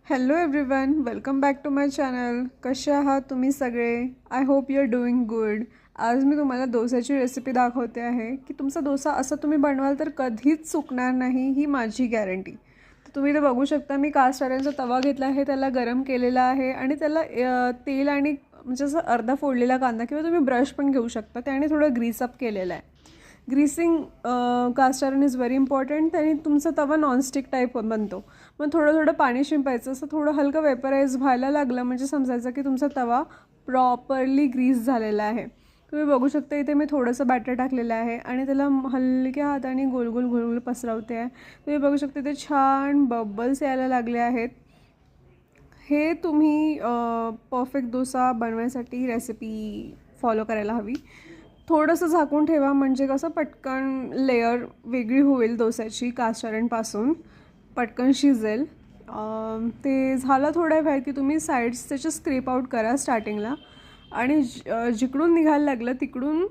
Hello everyone, welcome back to my channel. कसे आहात तुम्ही सगळे? I hope you are doing good. आज मी तुम्हाला डोस्याची रेसिपी दाखवते आहे की तुमचा डोसा असं तुम्ही बनवाल तर कधीच चुकणार नाही, ही माझी गॅरंटी. तर तुम्ही ते बघू शकता, मी कास्ट आयरनचा तवा घेतला आहे, त्याला गरम केलेला आहे आणि त्याला तेल आणि म्हणजे असं अर्धा फोडलेला कांदा किंवा तुम्ही ब्रश पण घेऊ शकता, त्याने थोडं ग्रीसअप केलेलं आहे. Greasing cast iron is very important. त्याने तुमचा तवा नॉनस्टिक टाईप बनतो. मग थोडं थोडं पाणी शिंपायचं, असं थोडं हलकं वेपराईज व्हायला लागलं म्हणजे समजायचं की तुमचा तवा प्रॉपरली ग्रीस झालेला आहे. तुम्ही बघू शकता, इथे मी थोडंसं बॅटर टाकलेलं आहे आणि त्याला हलक्या हाताने गोल गोल गोल गोल पसरवते आहे. तुम्ही बघू शकता इथे छान बबल्स यायला लागले आहेत. हे तुम्ही परफेक्ट डोसा बनवायसाठी रेसिपी फॉलो करायला हवी. थोडंसं झाकून ठेवा, म्हणजे कसं पटकन लेअर वेगळी होईल डोस्याची, कास्ट आयरनपासून पटकन शिजेल. ते झालं थोड्या वेळ की तुम्ही साईड्स त्याचे स्क्रेप आउट करा स्टार्टिंगला, आणि जिकडून निघायला लागलं तिकडून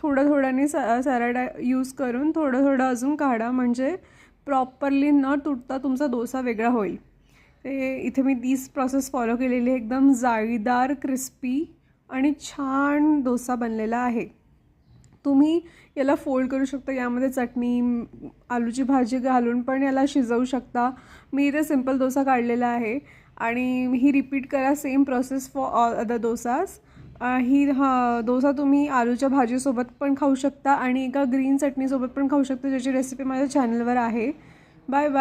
थोडं थोड्याने सराडा यूज करून थोडं थोडं अजून काढा, म्हणजे प्रॉपरली न तुटता तुमचा डोसा वेगळा होईल. ते इथे मी तीच प्रोसेस फॉलो केलेली आहे. एकदम जाळीदार, क्रिस्पी आणि छान डोसा बनलेला आहे. तुम्ही याला फोल्ड करू शकता, यामध्ये चटणी, आलूची भाजी घालून पण याला शिजवू शकता. मी इथे सिम्पल डोसा काढलेला आहे आणि ही रिपीट करा same process for all other dosas. Dosa तुम्ही आलूच्या भाजीसोबत पण खाऊ शकता आणि एका ग्रीन चटणीसोबत पण खाऊ शकता, ज्याची रेसिपी माझ्या चॅनलवर आहे. Bye bye.